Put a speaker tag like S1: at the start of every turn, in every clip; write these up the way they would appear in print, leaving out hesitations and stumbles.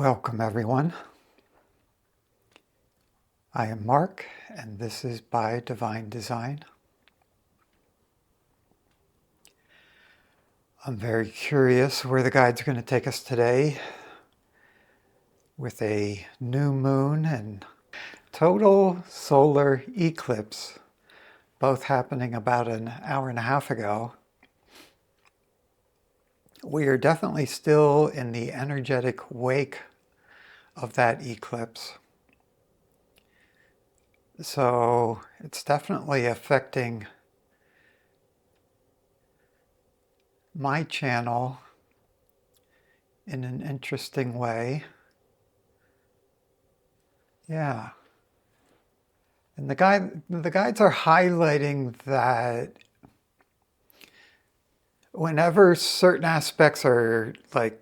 S1: Welcome everyone. I am Mark and this is By Divine Design. I'm very curious where the guides are going to take us today with a new moon and total solar eclipse, both happening about an hour and a half ago. We are definitely still in the energetic wake of that eclipse. So it's definitely affecting my channel in an interesting way. Yeah. And the guides are highlighting that whenever certain aspects are like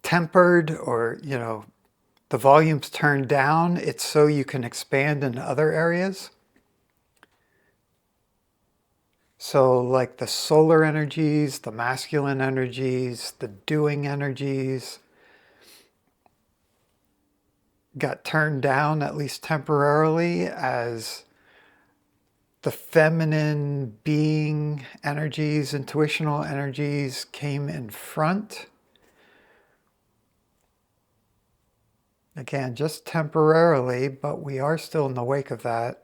S1: tempered or, the volume's turned down, it's so you can expand in other areas. So like the solar energies, the masculine energies, the doing energies got turned down, at least temporarily, as the feminine being energies, intuitional energies came in front. Again, just temporarily, but we are still in the wake of that.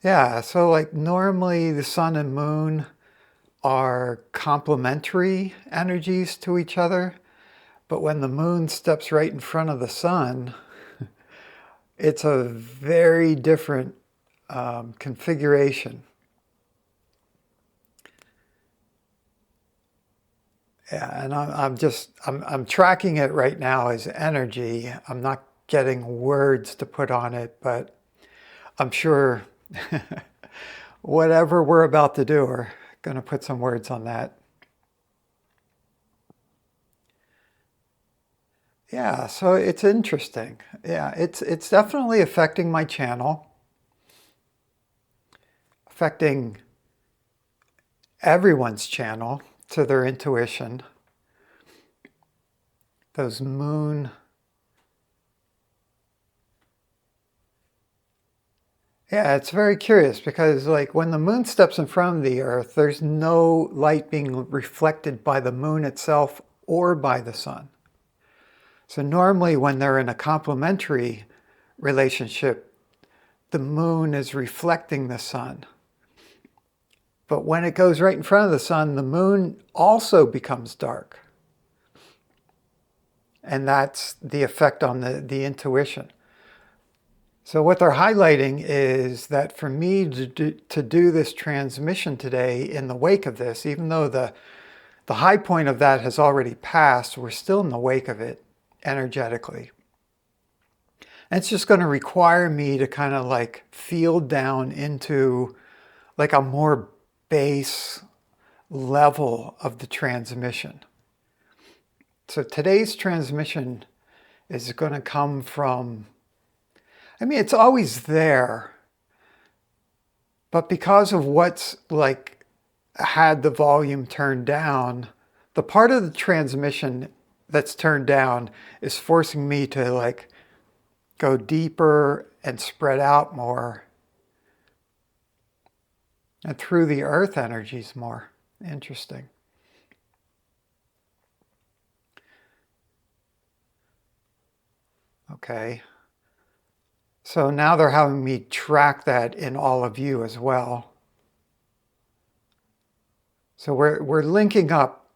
S1: Yeah, so like normally the sun and moon are complementary energies to each other, but when the moon steps right in front of the sun, it's a very different configuration. Yeah, and I'm tracking it right now as energy. I'm not getting words to put on it, but I'm sure whatever we're about to do, we're going to put some words on that. Yeah, so it's interesting. Yeah, it's definitely affecting my channel, affecting everyone's channel to their intuition. Those moon. Yeah, it's very curious because like when the moon steps in front of the earth, there's no light being reflected by the moon itself or by the sun. So normally when they're in a complementary relationship, the moon is reflecting the sun. But when it goes right in front of the sun, the moon also becomes dark. And that's the effect on the intuition. So what they're highlighting is that for me to do this transmission today in the wake of this, even though the high point of that has already passed, we're still in the wake of it energetically. And it's just going to require me to kind of like feel down into like a more base level of the transmission. So today's transmission is going to come from, it's always there, but because of what's like had the volume turned down, the part of the transmission that's turned down is forcing me to like go deeper and spread out more and through the earth energies more. Interesting. Okay. So now they're having me track that in all of you as well. So we're linking up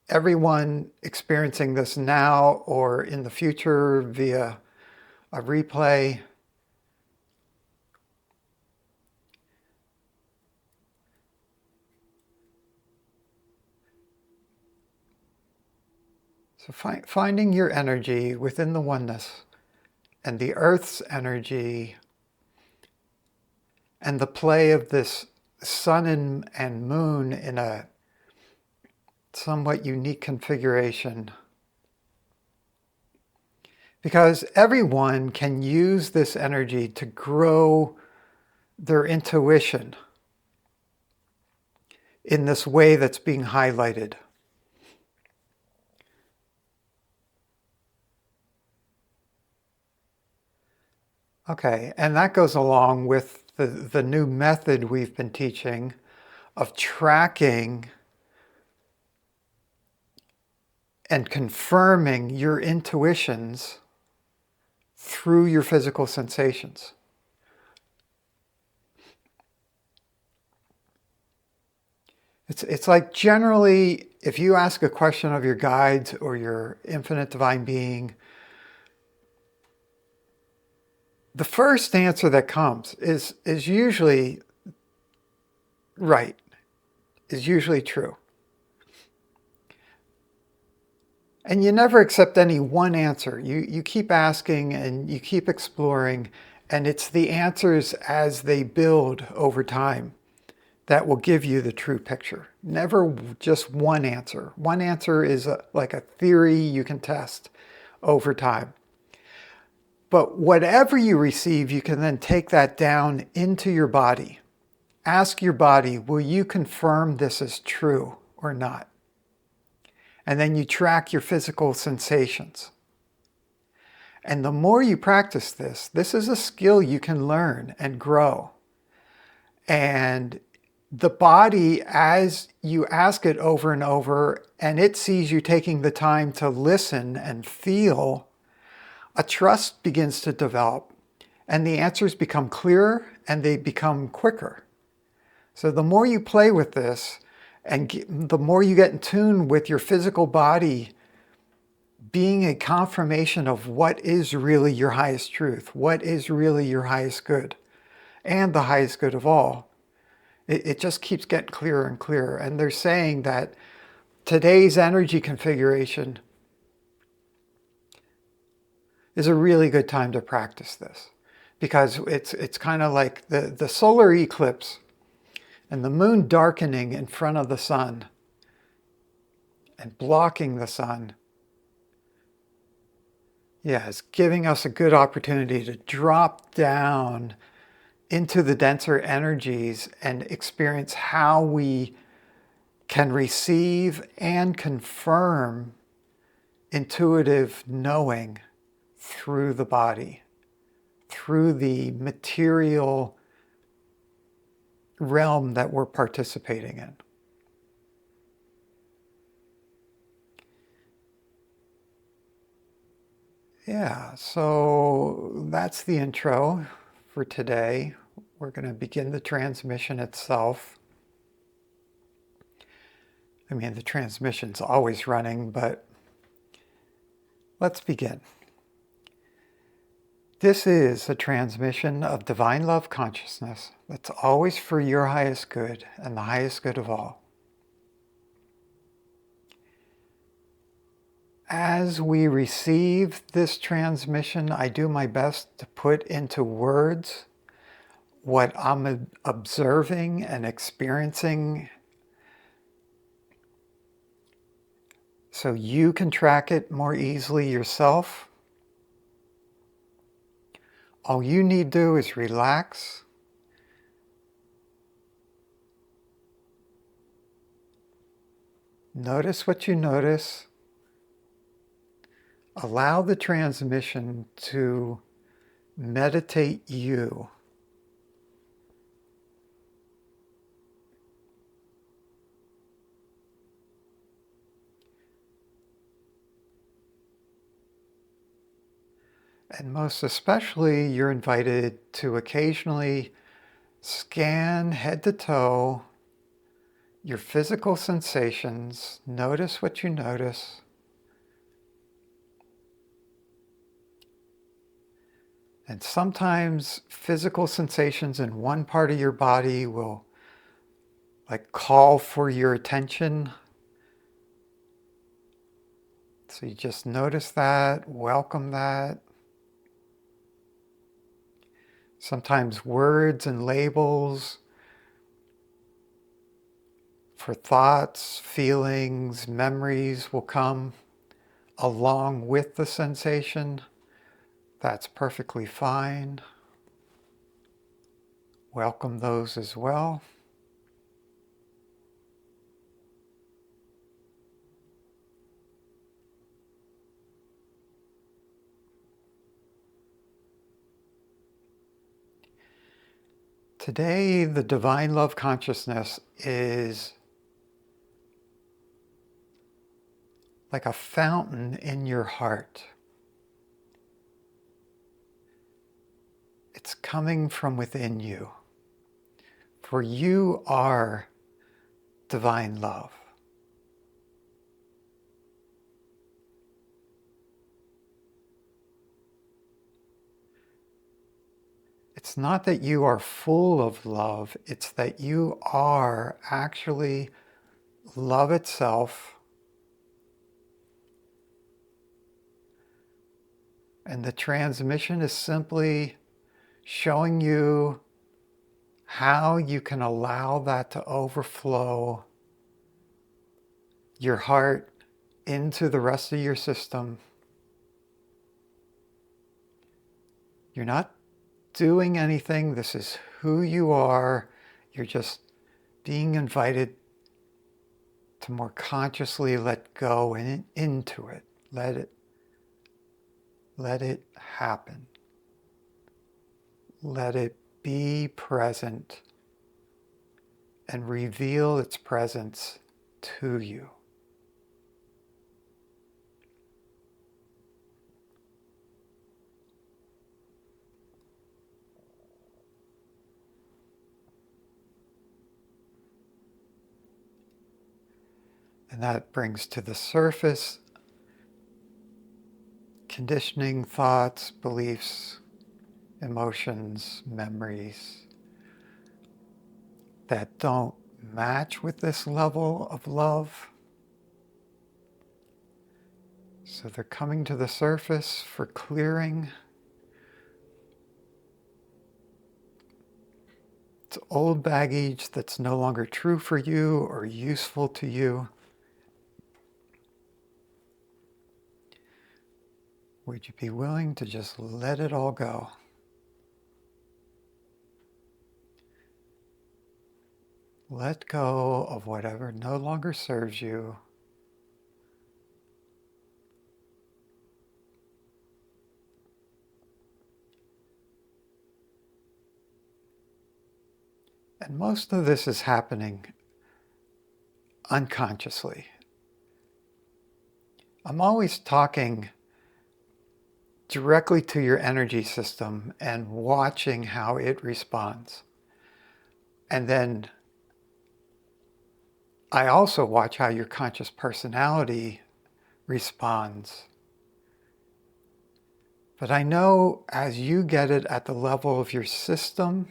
S1: everyone experiencing this now or in the future via a replay. So finding your energy within the oneness and the earth's energy and the play of this sun and moon in a somewhat unique configuration. Because everyone can use this energy to grow their intuition in this way that's being highlighted. Okay, and that goes along with the new method we've been teaching of tracking and confirming your intuitions through your physical sensations. It's like generally, if you ask a question of your guides or your infinite divine being, the first answer that comes is usually right, is usually true. And you never accept any one answer. You keep asking and you keep exploring, and it's the answers as they build over time that will give you the true picture. Never just one answer. One answer is like a theory you can test over time. But whatever you receive, you can then take that down into your body. Ask your body, will you confirm this is true or not? And then you track your physical sensations. And the more you practice this is a skill you can learn and grow. And the body, as you ask it over and over, and it sees you taking the time to listen and feel, a trust begins to develop. And the answers become clearer and they become quicker. So the more you play with this, and the more you get in tune with your physical body being a confirmation of what is really your highest truth, what is really your highest good, and the highest good of all, it just keeps getting clearer and clearer. And they're saying that today's energy configuration is a really good time to practice this, because it's kind of like the solar eclipse and the moon darkening in front of the sun and blocking the sun. Yeah, it's giving us a good opportunity to drop down into the denser energies and experience how we can receive and confirm intuitive knowing through the body, through the material realm that we're participating in. Yeah, so that's the intro for today. We're going to begin the transmission itself. I mean, the transmission's always running, but let's begin. This is a transmission of divine love consciousness that's always for your highest good and the highest good of all. As we receive this transmission, I do my best to put into words what I'm observing and experiencing so you can track it more easily yourself. All you need to do is relax. Notice what you notice. Allow the transmission to meditate you. And most especially, you're invited to occasionally scan head to toe your physical sensations. Notice what you notice. And sometimes physical sensations in one part of your body will call for your attention. So you just notice that, welcome that. Sometimes words and labels for thoughts, feelings, memories will come along with the sensation. That's perfectly fine. Welcome those as well. Today, the divine love consciousness is like a fountain in your heart. It's coming from within you, for you are divine love. It's not that you are full of love, it's that you are actually love itself. And the transmission is simply showing you how you can allow that to overflow your heart into the rest of your system. You're not doing anything. This is who you are. You're just being invited to more consciously let go and into it. Let it happen. Let it be present and reveal its presence to you. And that brings to the surface conditioning, thoughts, beliefs, emotions, memories that don't match with this level of love. So they're coming to the surface for clearing. It's old baggage that's no longer true for you or useful to you. Would you be willing to just let it all go? Let go of whatever no longer serves you. And most of this is happening unconsciously. I'm always talking directly to your energy system and watching how it responds. And then I also watch how your conscious personality responds. But I know as you get it at the level of your system,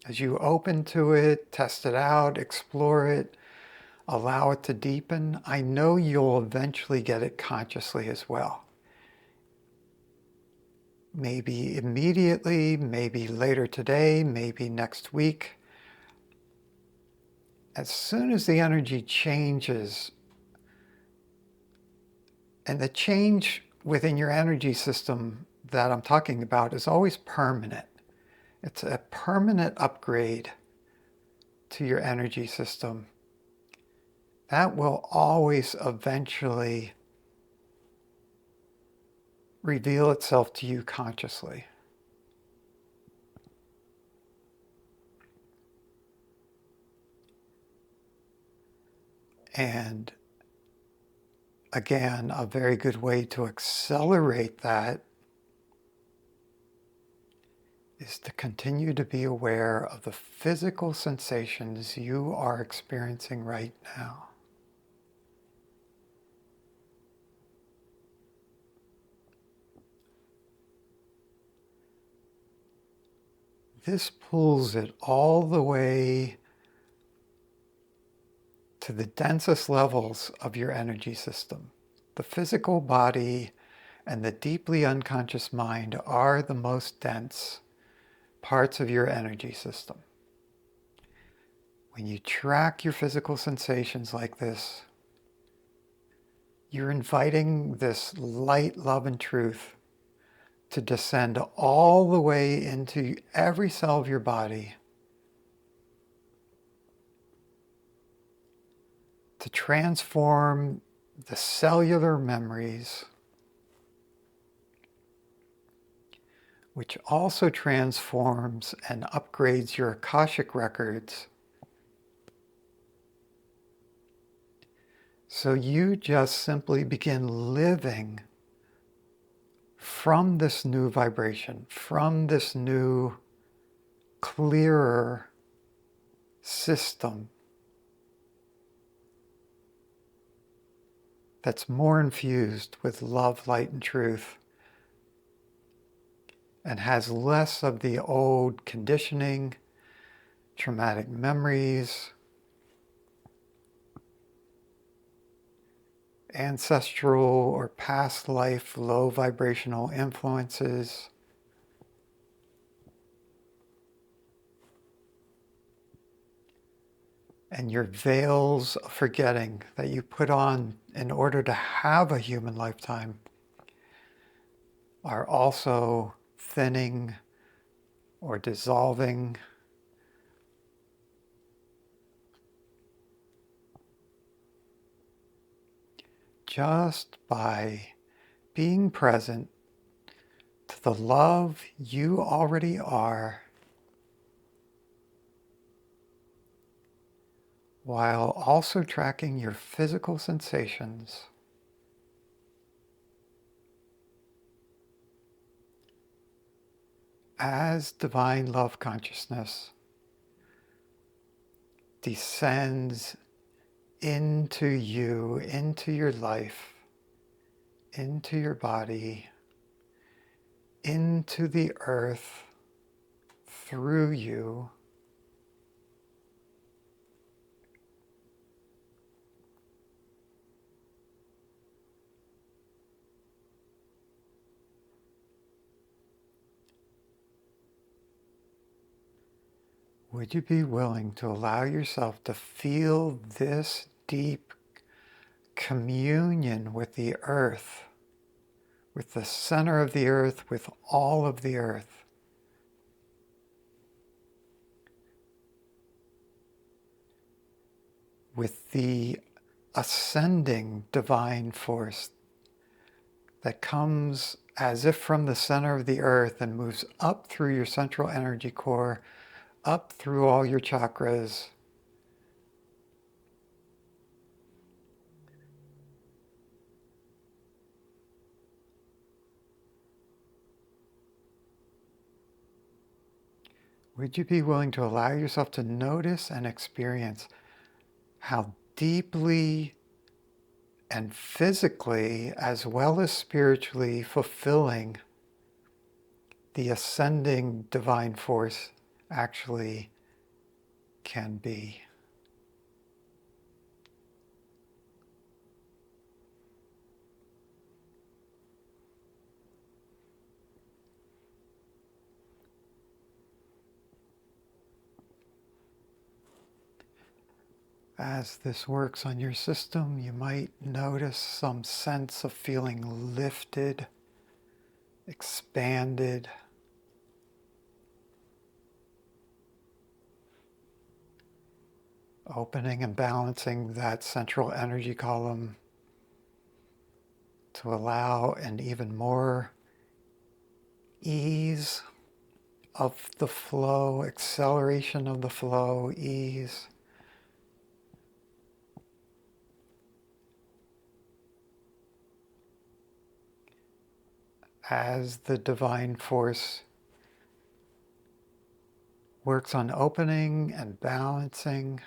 S1: as you open to it, test it out, explore it, allow it to deepen, I know you'll eventually get it consciously as well. Maybe immediately, maybe later today, maybe next week. As soon as the energy changes, and the change within your energy system that I'm talking about is always permanent. It's a permanent upgrade to your energy system. That will always eventually reveal itself to you consciously. And again, a very good way to accelerate that is to continue to be aware of the physical sensations you are experiencing right now. This pulls it all the way to the densest levels of your energy system. The physical body and the deeply unconscious mind are the most dense parts of your energy system. When you track your physical sensations like this, you're inviting this light, love, and truth to descend all the way into every cell of your body, to transform the cellular memories, which also transforms and upgrades your Akashic records. So you just simply begin living from this new vibration, from this new, clearer system that's more infused with love, light, and truth, and has less of the old conditioning, traumatic memories, ancestral or past life low vibrational influences, and your veils of forgetting that you put on in order to have a human lifetime are also thinning or dissolving. Just by being present to the love you already are, while also tracking your physical sensations. As divine love consciousness descends into you, into your life, into your body, into the earth, through you, would you be willing to allow yourself to feel this deep communion with the earth, with the center of the earth, with all of the earth? With the ascending divine force that comes as if from the center of the earth and moves up through your central energy core, up through all your chakras, would you be willing to allow yourself to notice and experience how deeply and physically, as well as spiritually, fulfilling the ascending divine force actually can be? As this works on your system, you might notice some sense of feeling lifted, expanded, opening and balancing that central energy column to allow an even more ease of the flow, acceleration of the flow, ease. As the divine force works on opening and balancing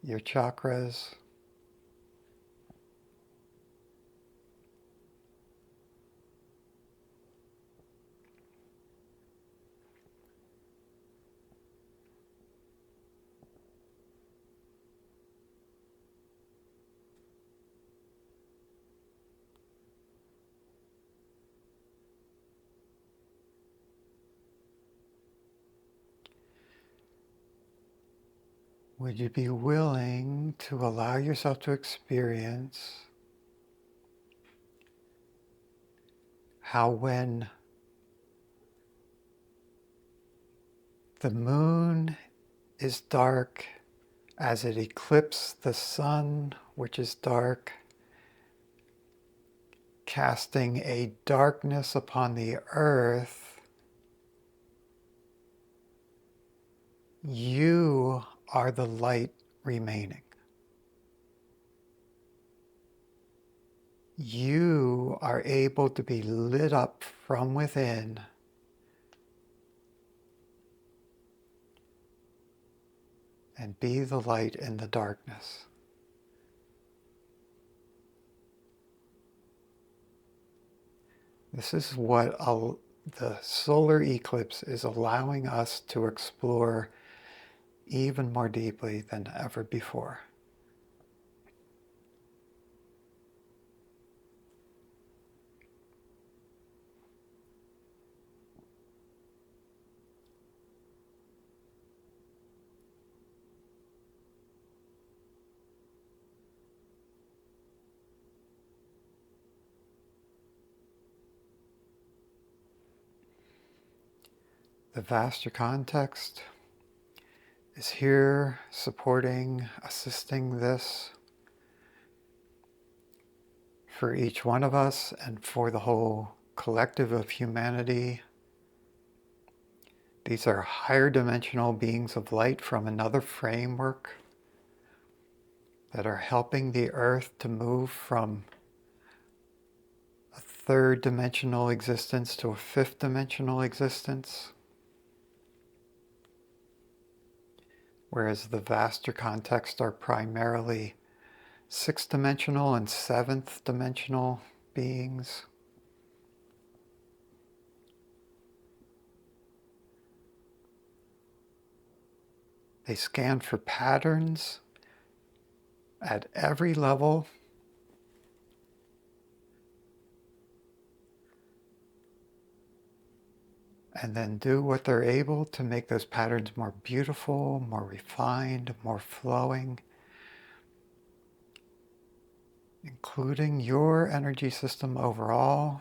S1: your chakras, would you be willing to allow yourself to experience how when the moon is dark, as it eclipses the sun, which is dark, casting a darkness upon the earth, you are the light remaining. You are able to be lit up from within and be the light in the darkness. This is what the solar eclipse is allowing us to explore even more deeply than ever before. The vaster context is here supporting, assisting this for each one of us and for the whole collective of humanity. These are higher dimensional beings of light from another framework that are helping the earth to move from a third dimensional existence to a fifth dimensional existence. Whereas the vaster context are primarily sixth dimensional and seventh dimensional beings. They scan for patterns at every level. And then do what they're able to make those patterns more beautiful, more refined, more flowing, including your energy system overall,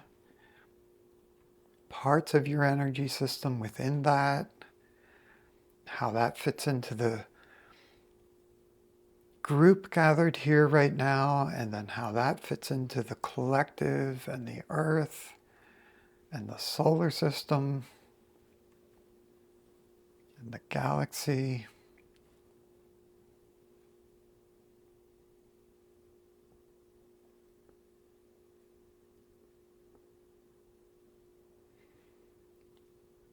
S1: parts of your energy system within that, how that fits into the group gathered here right now, and then how that fits into the collective and the earth and the solar system and the galaxy.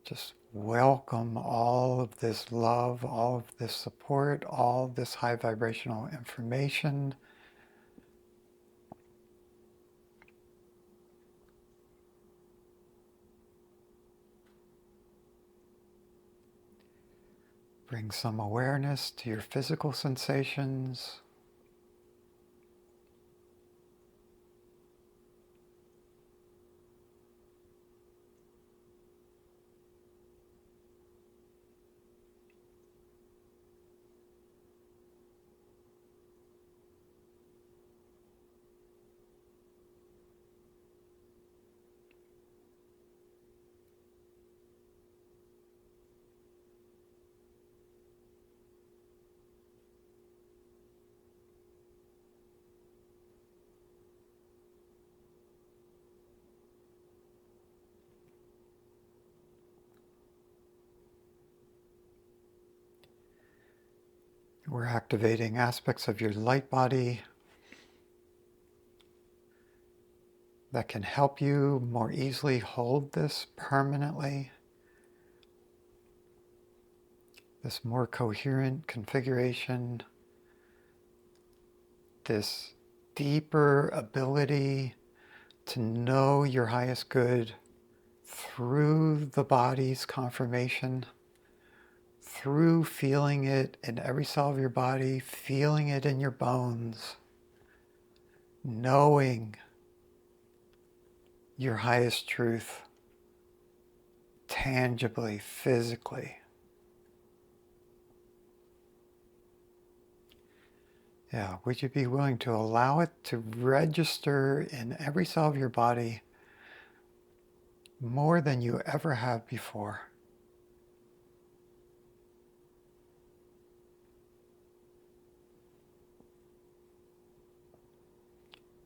S1: Just welcome all of this love, all of this support, all of this high vibrational information. Bring some awareness to your physical sensations. We're activating aspects of your light body that can help you more easily hold this permanently, this more coherent configuration, this deeper ability to know your highest good through the body's conformation, through feeling it in every cell of your body, feeling it in your bones, knowing your highest truth tangibly, physically. Yeah, would you be willing to allow it to register in every cell of your body more than you ever have before?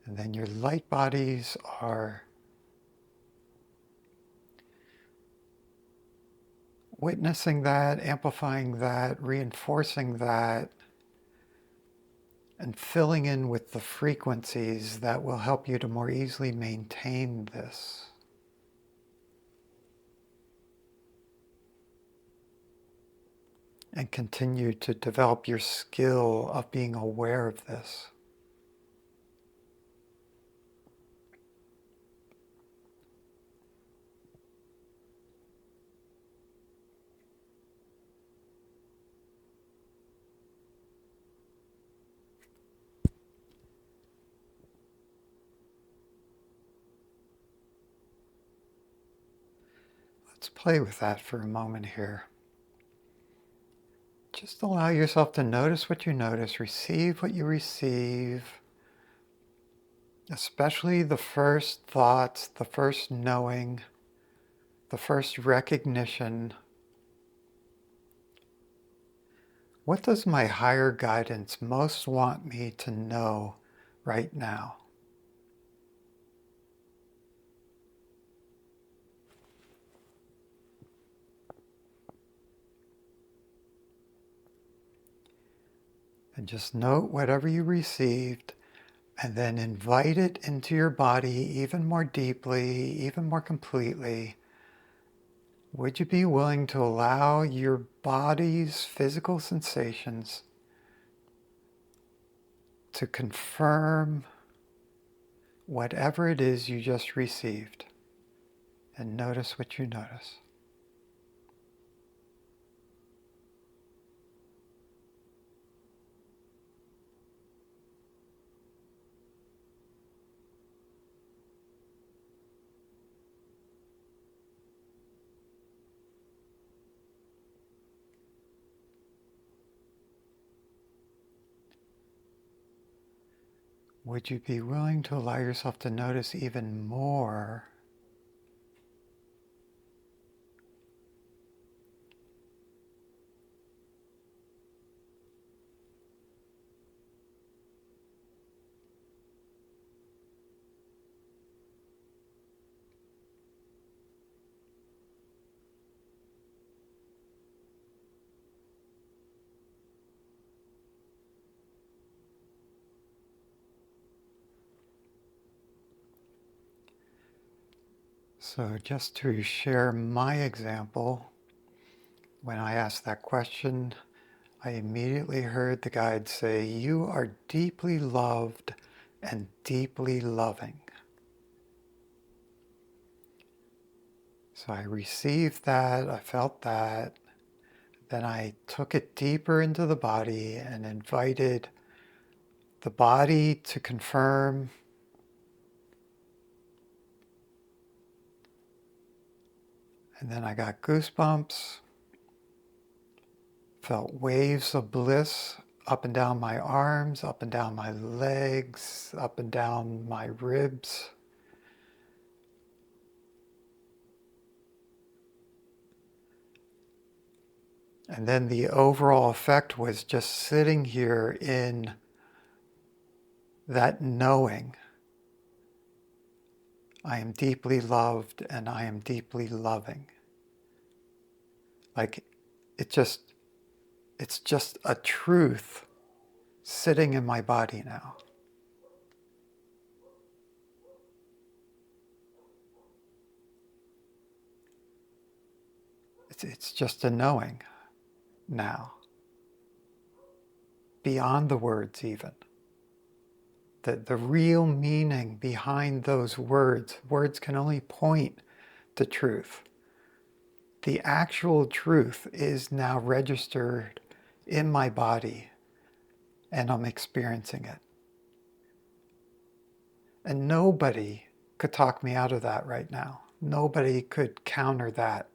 S1: And then your light bodies are witnessing that, amplifying that, reinforcing that, and filling in with the frequencies that will help you to more easily maintain this. And continue to develop your skill of being aware of this. Let's play with that for a moment here. Just allow yourself to notice what you notice, receive what you receive, especially the first thoughts, the first knowing, the first recognition. What does my higher guidance most want me to know right now? And just note whatever you received, and then invite it into your body even more deeply, even more completely. Would you be willing to allow your body's physical sensations to confirm whatever it is you just received? And notice what you notice. Would you be willing to allow yourself to notice even more So just to share my example, when I asked that question, I immediately heard the guide say, "You are deeply loved and deeply loving." So I received that, I felt that, then I took it deeper into the body and invited the body to confirm. And then I got goosebumps, felt waves of bliss up and down my arms, up and down my legs, up and down my ribs. And then the overall effect was just sitting here in that knowing. I am deeply loved and I am deeply loving. Like it's just a truth sitting in my body now. It's just a knowing now, beyond the words even. The real meaning behind those words can only point to truth. The actual truth is now registered in my body and I'm experiencing it. And nobody could talk me out of that right now. Nobody could counter that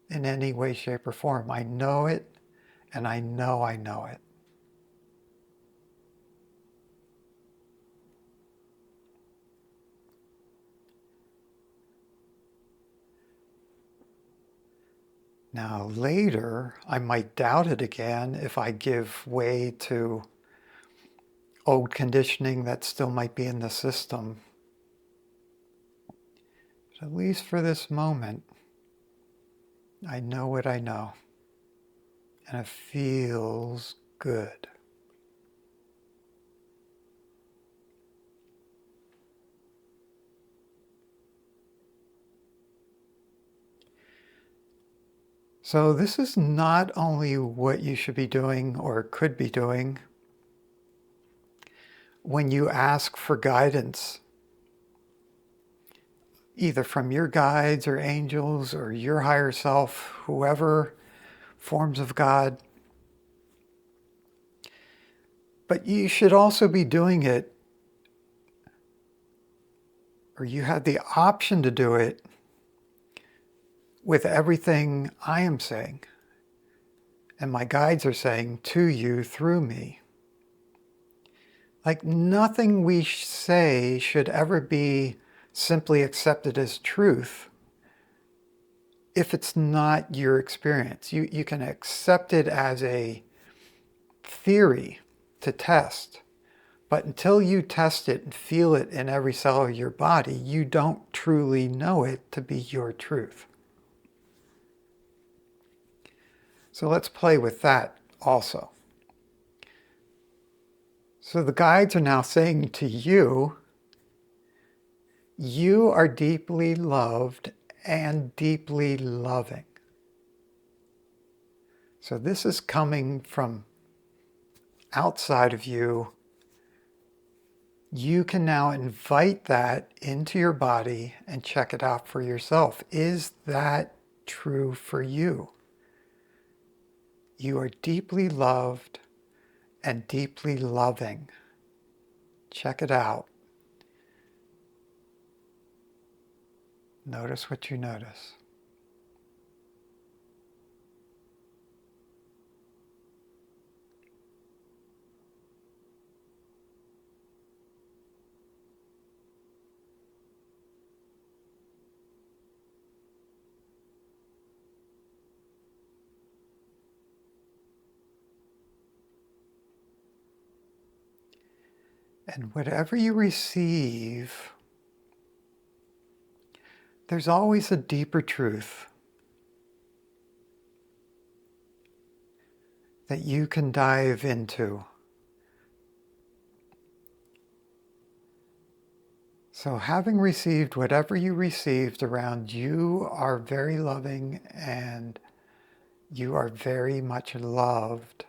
S1: in any way, shape, or form. I know it, and I know it. Now later, I might doubt it again if I give way to old conditioning that still might be in the system. But at least for this moment, I know what I know. And it feels good. So this is not only what you should be doing or could be doing when you ask for guidance, either from your guides or angels or your higher self, whoever forms of God. But you should also be doing it, or you have the option to do it with everything I am saying and my guides are saying to you through me. Like nothing we say should ever be simply accepted as truth if it's not your experience. You can accept it as a theory to test, but until you test it and feel it in every cell of your body, you don't truly know it to be your truth. So let's play with that also. So the guides are now saying to you, you are deeply loved and deeply loving. So this is coming from outside of you. You can now invite that into your body and check it out for yourself. Is that true for you? You are deeply loved and deeply loving. Check it out. Notice what you notice. And whatever you receive, there's always a deeper truth that you can dive into. So having received whatever you received around, you are very loving and you are very much loved.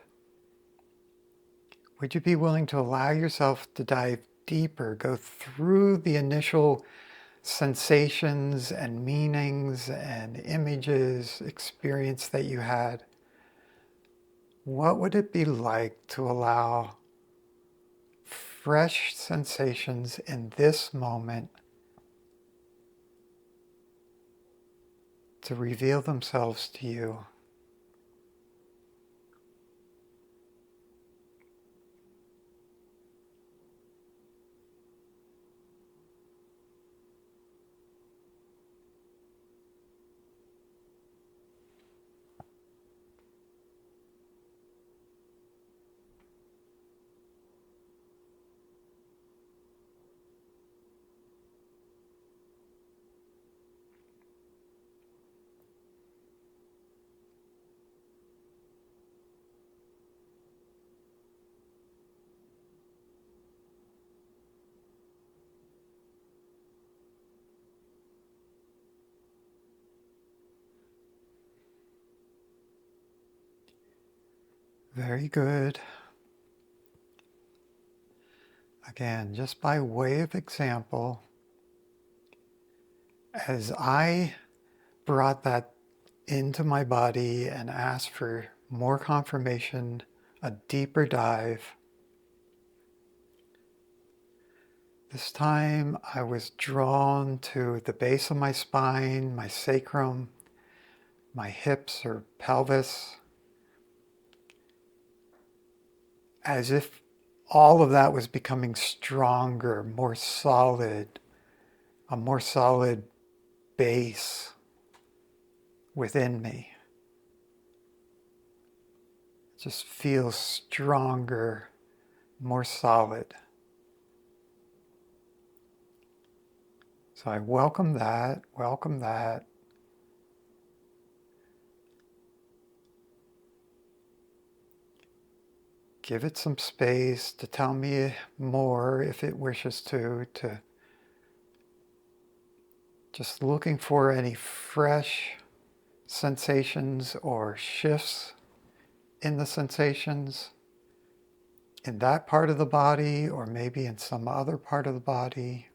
S1: Would you be willing to allow yourself to dive deeper, go through the initial sensations and meanings and images, experience that you had? What would it be like to allow fresh sensations in this moment to reveal themselves to you? Very good. Again, just by way of example, as I brought that into my body and asked for more confirmation, a deeper dive, this time I was drawn to the base of my spine, my sacrum, my hips or pelvis, as if all of that was becoming stronger, more solid, a more solid base within me. It just feels stronger more solid. So I welcome that, welcome that. Give it some space to tell me more if it wishes to just looking for any fresh sensations or shifts in the sensations in that part of the body or maybe in some other part of the body.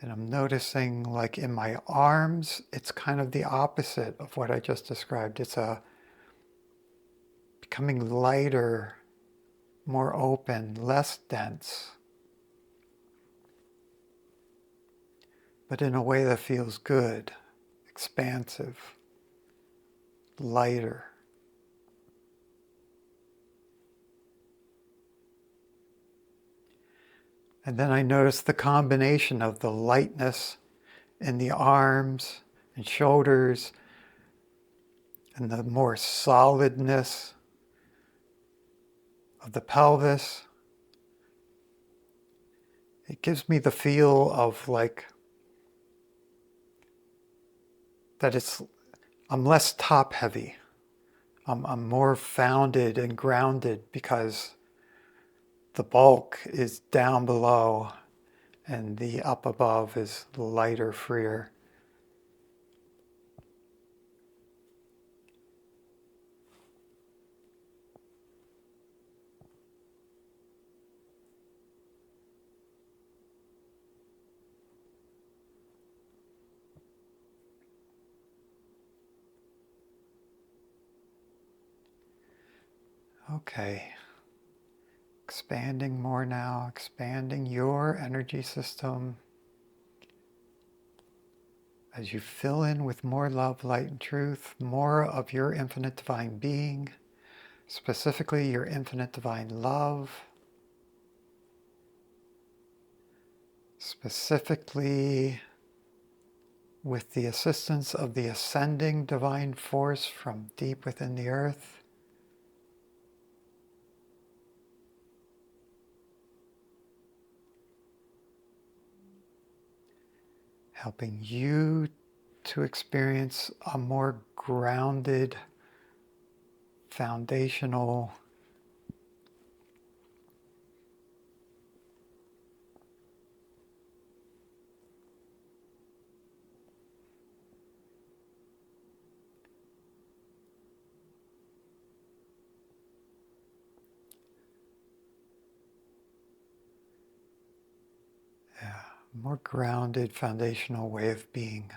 S1: And I'm noticing, like in my arms, it's kind of the opposite of what I just described. It's becoming lighter, more open, less dense, but in a way that feels good, expansive, lighter. And then I notice the combination of the lightness in the arms and shoulders and the more solidness of the pelvis. It gives me the feel of like that I'm less top heavy. I'm more founded and grounded because the bulk is down below and the up above is lighter, freer. Okay, expanding more now, expanding your energy system as you fill in with more love, light, and truth, more of your infinite divine being, specifically your infinite divine love, specifically with the assistance of the ascending divine force from deep within the earth. Helping you to experience a more grounded, foundational, more grounded, foundational way of being.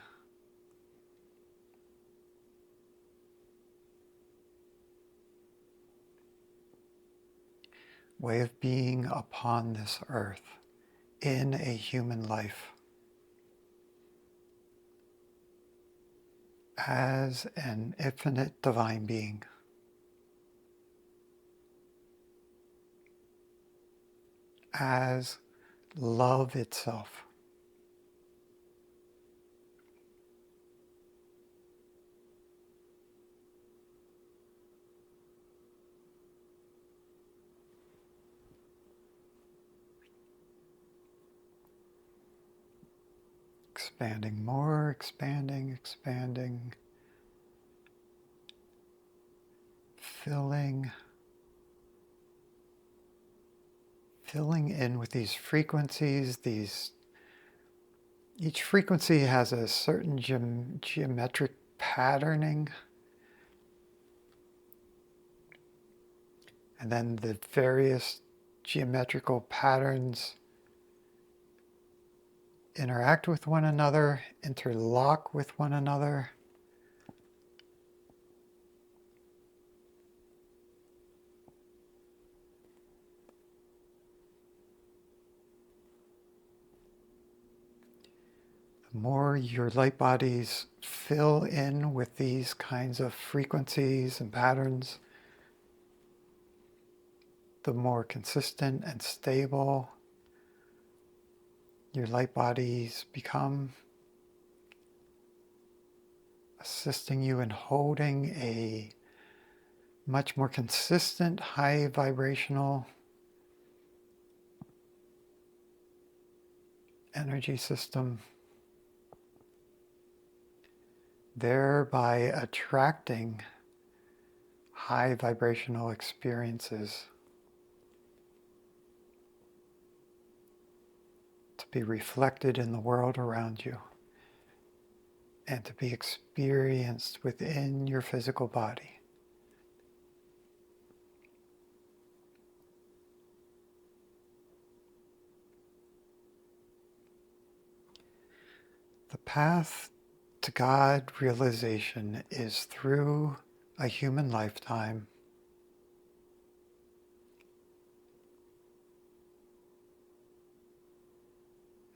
S1: Way of being upon this earth, in a human life, as an infinite divine being. As love itself. Expanding more, expanding, expanding. Filling in with these frequencies. Each frequency has a certain geometric patterning. And then the various geometrical patterns interact with one another, interlock with one another. The more your light bodies fill in with these kinds of frequencies and patterns, the more consistent and stable your light bodies become. assisting you in holding a much more consistent, high vibrational energy system, thereby attracting high vibrational experiences to be reflected in the world around you and to be experienced within your physical body. The path to God realization is through a human lifetime,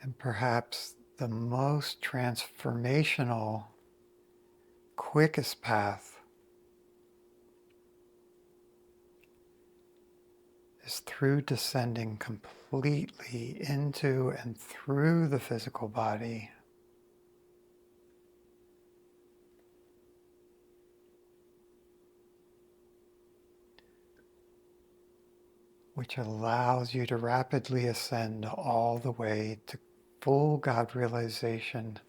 S1: and perhaps the most transformational, quickest path is through descending completely into and through the physical body, which allows you to rapidly ascend all the way to full God realization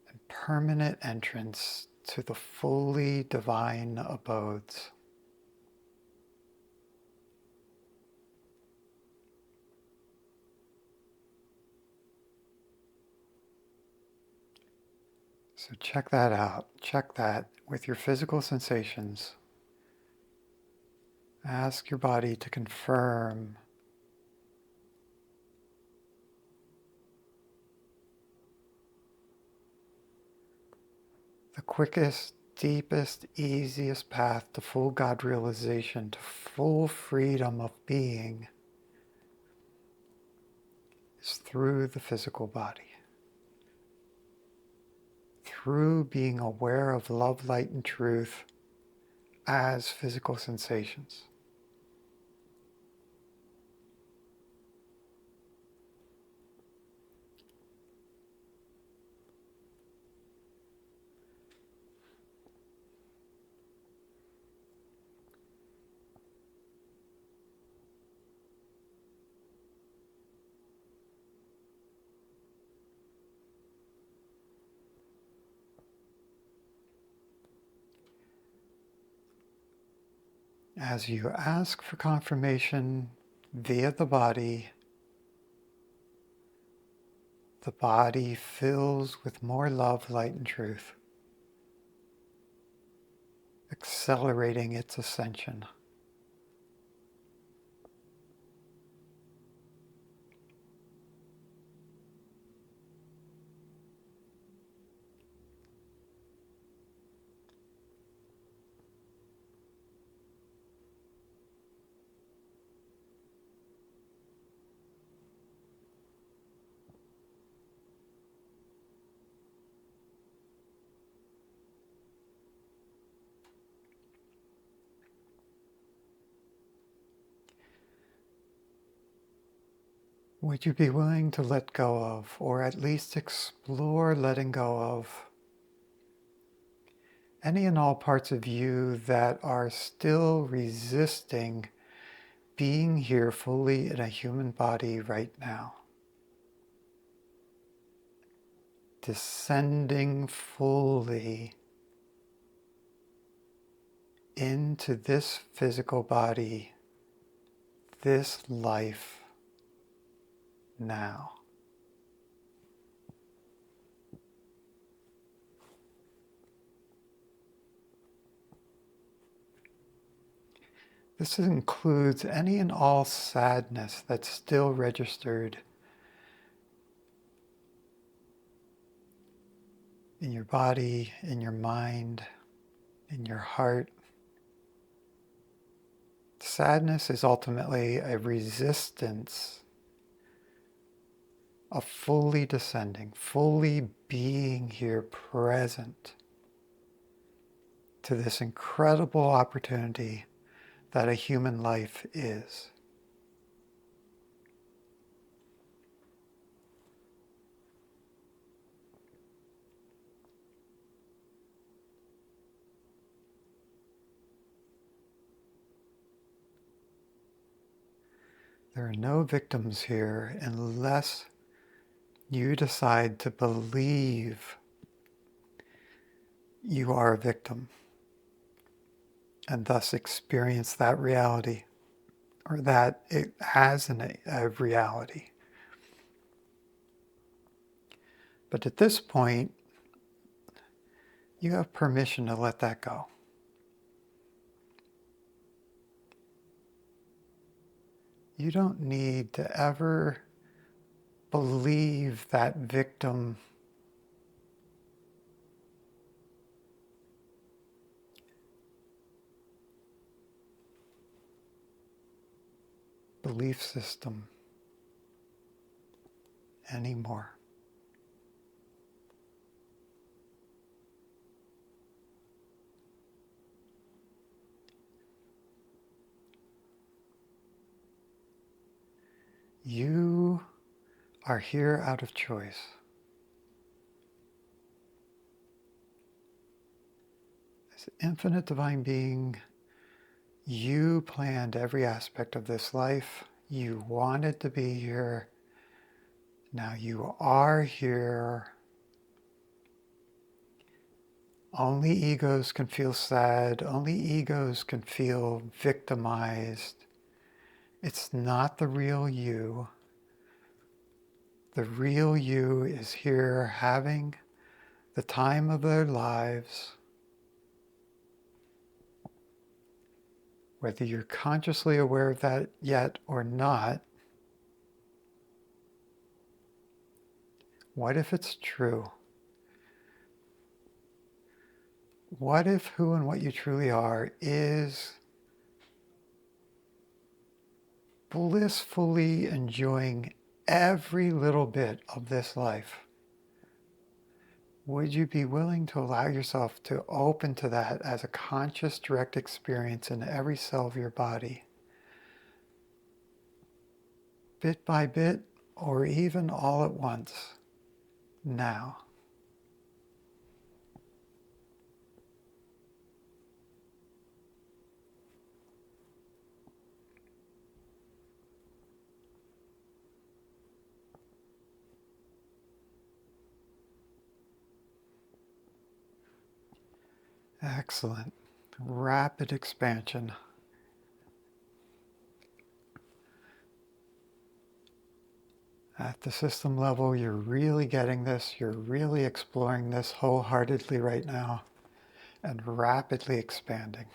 S1: and permanent entrance to the fully divine abodes. So check that out. Check that with your physical sensations. Ask your body to confirm the quickest, deepest, easiest path to full God realization, to full freedom of being, is through the physical body. Through being aware of love, light, and truth as physical sensations. As you ask for confirmation via the body fills with more love, light, and truth, accelerating its ascension. Would you be willing to let go of, or at least explore letting go of, any and all parts of you that are still resisting being here fully in a human body right now? Descending fully into this physical body, this life now. This includes any and all sadness that's still registered in your body, in your mind, in your heart. Sadness is ultimately a resistance of fully descending, fully being here present to this incredible opportunity that a human life is. There are no victims here unless you decide to believe you are a victim and thus experience that reality, or that it has a reality. But at this point, you have permission to let that go. You don't need to ever believe that victim belief system anymore. You are here out of choice. As infinite divine being, you planned every aspect of this life. You wanted to be here. Now you are here. Only egos can feel sad. Only egos can feel victimized. It's not the real you. The real you is here having the time of their lives. Whether you're consciously aware of that yet or not, what if it's true? What if who and what you truly are is blissfully enjoying every little bit of this life? Would you be willing to allow yourself to open to that as a conscious, direct experience in every cell of your body? Bit by bit, or even all at once, now. Excellent. Rapid expansion. At the system level, you're really getting this. You're really exploring this wholeheartedly right now and rapidly expanding.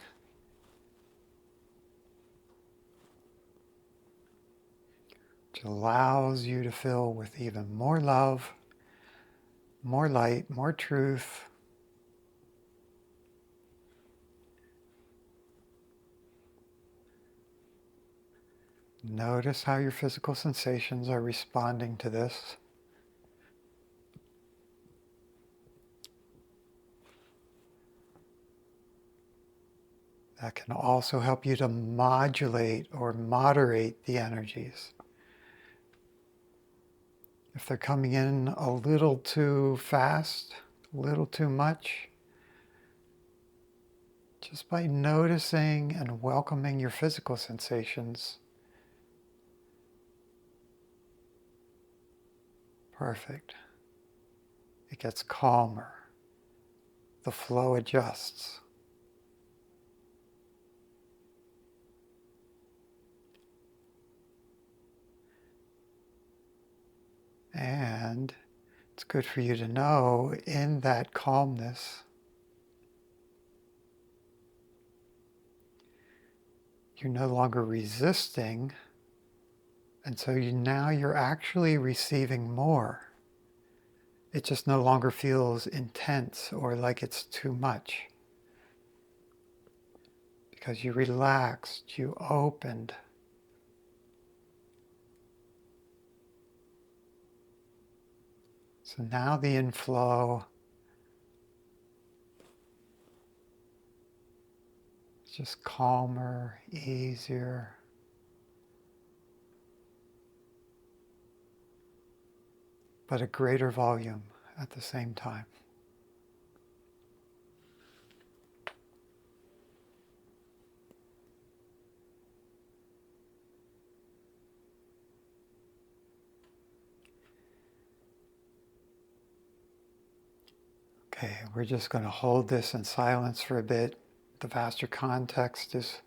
S1: Which allows you to fill with even more love, more light, more truth. Notice how your physical sensations are responding to this. That can also help you to modulate or moderate the energies. If they're coming in a little too fast, a little too much, just by noticing and welcoming your physical sensations, perfect. It gets calmer. The flow adjusts. And it's good for you to know in that calmness, you're no longer resisting, and so now you're actually receiving more. It just no longer feels intense or like it's too much. Because you relaxed, you opened. So now the inflow is just calmer, easier. But a greater volume at the same time. Okay, we're just going to hold this in silence for a bit. The vaster context is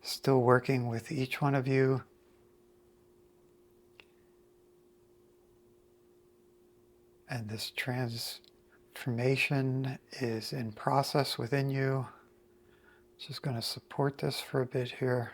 S1: still working with each one of you. And this transformation is in process within you. Just going to support this for a bit here.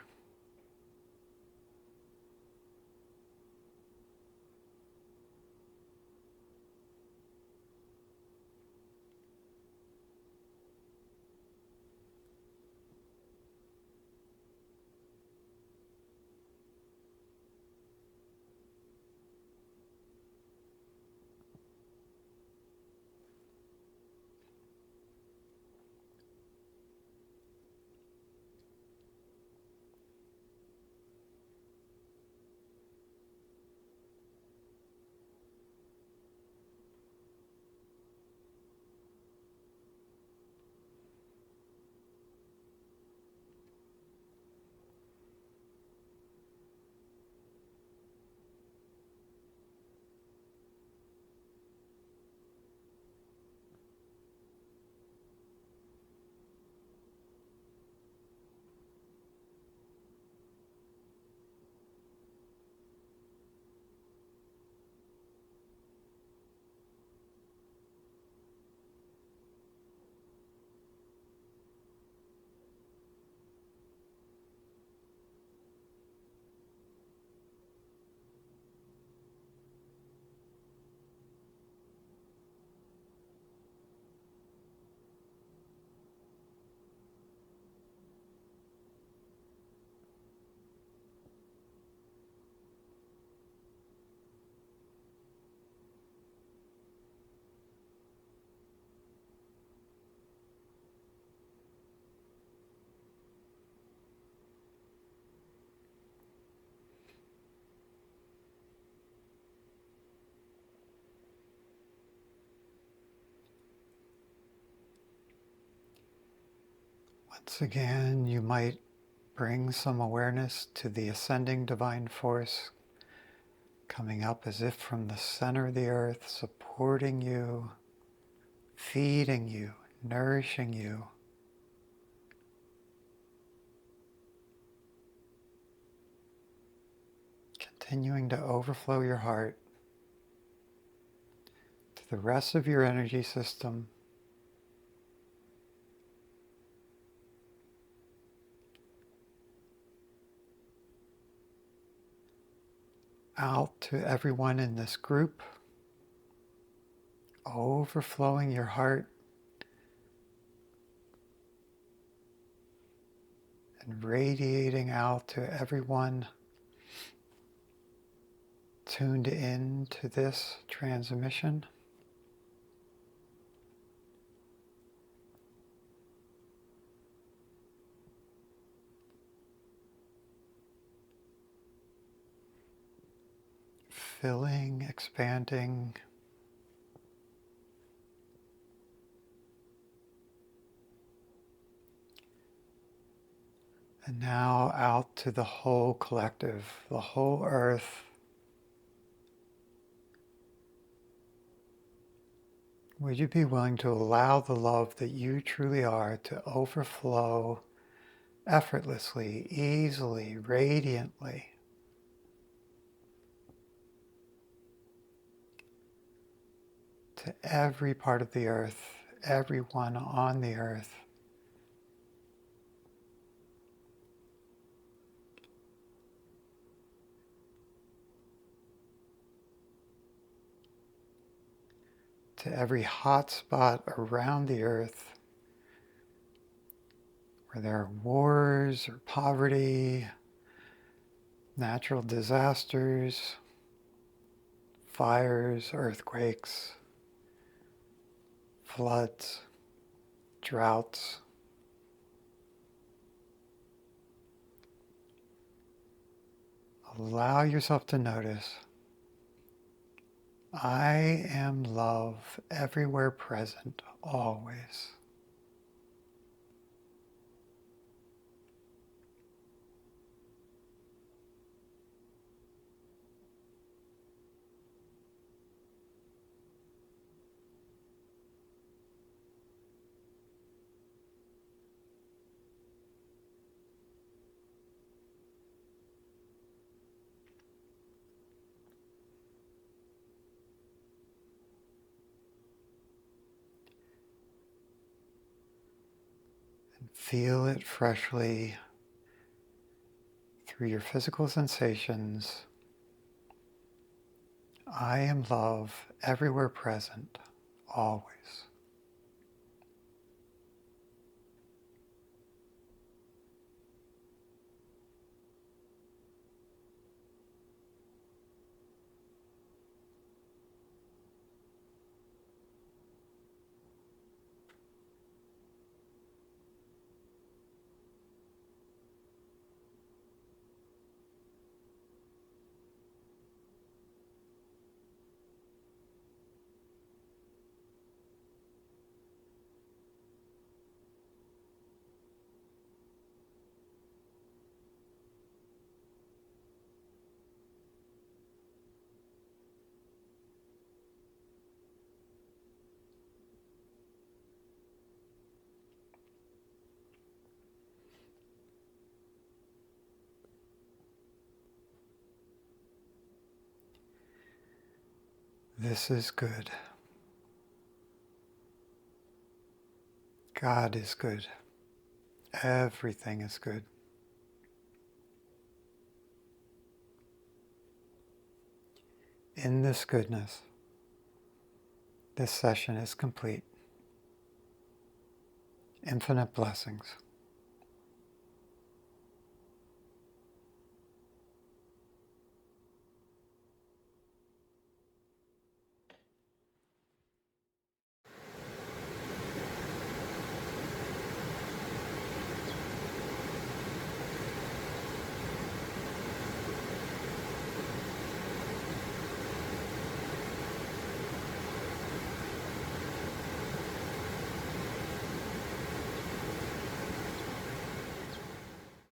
S1: Once again, you might bring some awareness to the ascending divine force coming up as if from the center of the earth, supporting you, feeding you, nourishing you. Continuing to overflow your heart to the rest of your energy system, out to everyone in this group, overflowing your heart and radiating out to everyone tuned in to this transmission. Filling, expanding, and now out to the whole collective, the whole earth. Would you be willing to allow the love that you truly are to overflow effortlessly, easily, radiantly to every part of the earth, everyone on the earth? To every hot spot around the earth where there are wars or poverty, natural disasters, fires, earthquakes, floods, droughts. Allow yourself to notice, I am love everywhere present, always. Feel it freshly through your physical sensations. I am love, everywhere present, always. This is good. God is good. Everything is good. In this goodness, this session is complete. Infinite blessings.